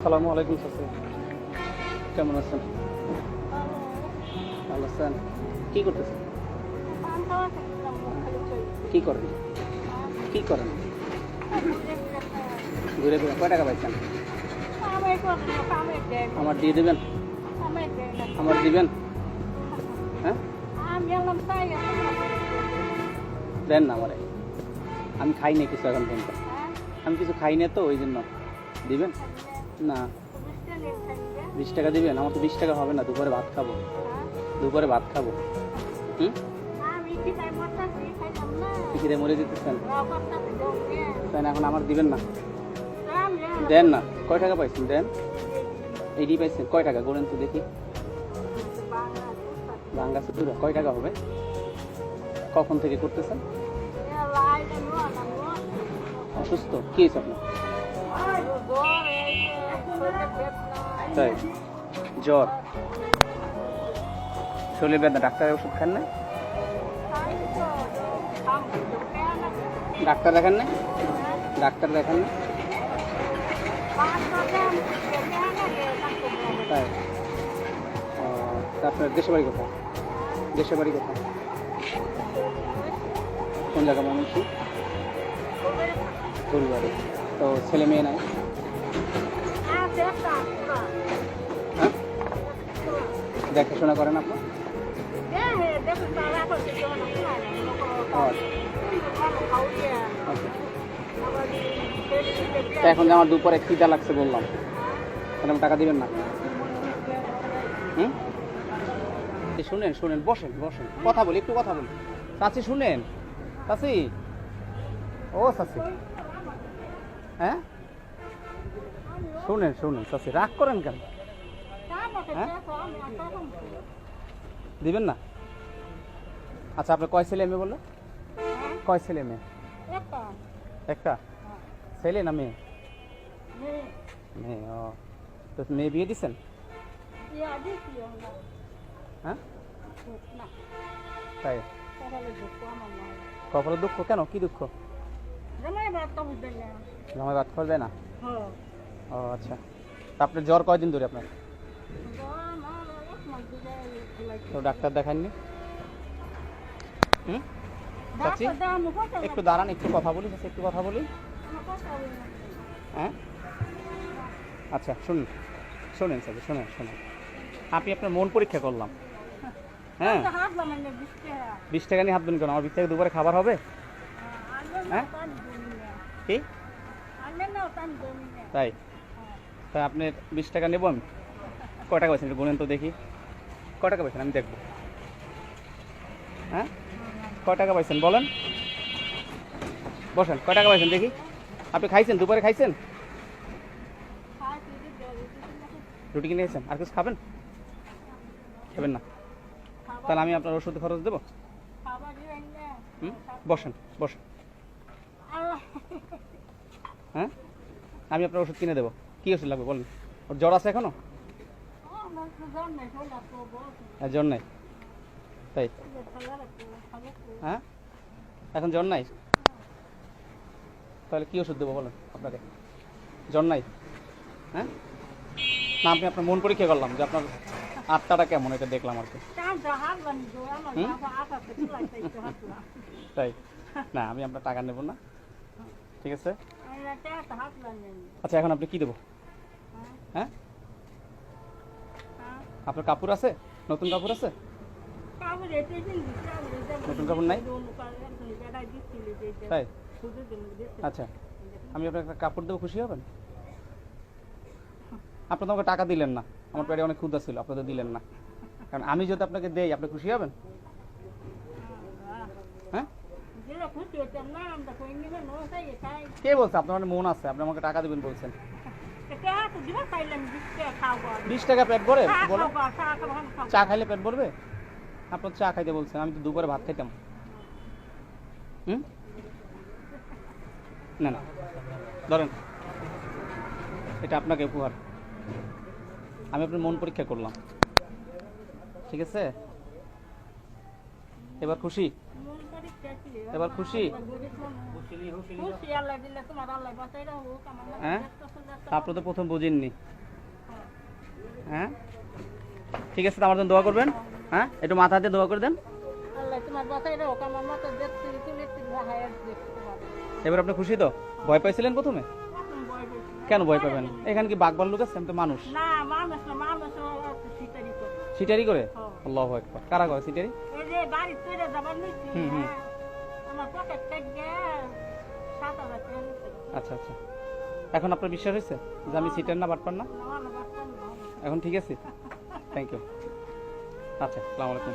আসসালামু আলাইকুম চাচা, কেমন আছেন? ভালো আছেন? কি করতেছেন? কি করেন? কি করেন? ঘুরে ঘুরে কয় টাকা পাইছেন? আমার দিয়ে দেবেন? আমার দিবেন? হ্যাঁ, দেন না আমারে। আমি খাই না কিছু এখন পর্যন্ত, আমি কিছু খাই না তো, ওই জন্য। দিবেন না? 20 টাকা দিবেন? আমার তো 20 টাকা হবে না, দুপুরে ভাত খাবো। দুপুরে ভাত খাবো। খিদে মরে দিতেছেন তাই না? এখন আমার দিবেন না? দেন না। কয় টাকা পাইছেন? দেন। এইটি পাইছেন? কয় টাকা গড়েন তো দেখি। বাঙ্গা সুতুরা কয় টাকা হবে? কখন থেকে করতেছেন? অসুস্থ? কি হয়েছে আপনার? তাই? জ্বর, শরীর ব্যথা, ডাক্তারের ওষুধ খান না? ডাক্তার দেখান না? ডাক্তার দেখান না? তাই? আপনার দেশের বাড়ি কোথায়? দেশের বাড়ি কোথায়? কোন জায়গা? ময়মনসিংহ? পরিবারে তো ছেলে মেয়ে নাই? হ্যাঁ, দেখাশোনা করেন আপনার? এখন যে আমার দুপুরে খিদা লাগছে বললাম, তাহলে আমি টাকা দিবেন না? হুম, শুনেন শুনেন, বসেন বসেন, কথা বলি, একটু কথা বলি। চাচি শুনেন, চাচি, ও চাচি, হ্যাঁ শুনেন শুনেন চাচি, রাগ করেন কেন? হ্যাঁ, দিবেন না? আচ্ছা, আপনার কয় ছেলে মেয়ে বললো? কয় ছেলে মেয়ে? একটা ছেলে না মেয়ে? মেয়ে। ও, তো মেয়ে বিয়ে দিচ্ছেন? হ্যাঁ, তাই? কপালে দুঃখ কেন? কি দুঃখ? জামাই ভাত খাওয়া যায় না? ও আচ্ছা, তা আপনার জ্বর কয়দিন ধরে আপনার? তো ডাক্তার দেখাননি? হুম, চাচি একটু দাঁড়ান, একটু কথা বলি, একটু কথা বলি। হ্যাঁ, আচ্ছা শুনুন, শোনেন চাচি, শোনেন শোনেন, আমি আপনার মন পরীক্ষা করলাম। হ্যাঁ, 20 টাকা নিয়ে হাত দেন কেন? আমার 20 টাকা দুপুরে খাবার হবে? হ্যাঁ, কি তাই? তাই আপনি 20 টাকা নেবো আমি? কয় টাকা পাইছেন গুনেন তো দেখি, কয় টাকা পাইছেন আমি দেখবো। হ্যাঁ, কয় টাকা পাইছেন বলেন? বসেন, কয় টাকা পাইছেন দেখি। আপনি খাইছেন? দুপুরে খাইছেন? রুটি কিনে এসেছেন? আর কিছু খাবেন? খাবেন না? তাহলে আমি আপনার ওষুধ খরচ দেবো। বসেন বসেন। হ্যাঁ, আমি আপনার ওষুধ কিনে দেবো। কী ওষুধ লাগবে বলেন? ওর জ্বর আছে এখনো? জ্বর নাই? তাই? হ্যাঁ, এখন জ্বর নাই? তাহলে কী ওষুধ দেবো বলেন আপনাকে? জ্বর নাই? হ্যাঁ, না আমি আপনার মন পরীক্ষা করলাম যে আপনার আত্মাটা কেমন, এটা দেখলাম আর কি। তাই? না, আমি আপনার টাকা নেব না, ঠিক আছে? আচ্ছা, এখন আপনি কি দেবো? হ্যাঁ, আপনার কাপড় আছে? নতুন কাপড় আছে? নতুন কাপড় নাই? তাই? আচ্ছা, আমি আপনার একটা কাপড় দেবো, খুশি হবেন? আপনি তো আমাকে টাকা দিলেন না, আমার পেটে অনেক ক্ষুধা ছিল, আপনাদের দিলেন না, কারণ আমি যদি আপনাকে দেই আপনি খুশি হবেন? হ্যাঁ, কে বলছে আপনার মন আছে? আপনি আমাকে টাকা দেবেন বলছেন। 20 টাকা পেট ভরে? চা খাইলে পেট ভরবে? আপনার চা খাইতে বলছেন, আমি তো দুপুরে ভাত খাইতাম। হুম, না না, ধরেন, এটা আপনাকে উপহার। আমি আপনার মন পরীক্ষা করলাম, ঠিক আছে? এবার খুশি? এবার খুশি? হ্যাঁ, আপনি তো প্রথম বুঝেননি। হ্যাঁ, ঠিক আছে, তো আমার জন্য দোয়া করবেন। হ্যাঁ, একটু মাথা হাতে দোয়া করে দেন। এবার আপনি খুশি তো? ভয় পাইছিলেন প্রথমে? কেন ভয় পাবেন? এখানে কি বাঘ ভাল্লুক আছে? আমি তো মানুষ। সিটারি করে? আল্লাহু আকবার। কারা করে সিটারি? আচ্ছা আচ্ছা, এখন আপনার বিশ্বাস হয়েছে যে আমি সিটার না, বাটপার না? এখন ঠিক আছে, থ্যাংক ইউ। আচ্ছা, আসসালামু আলাইকুম।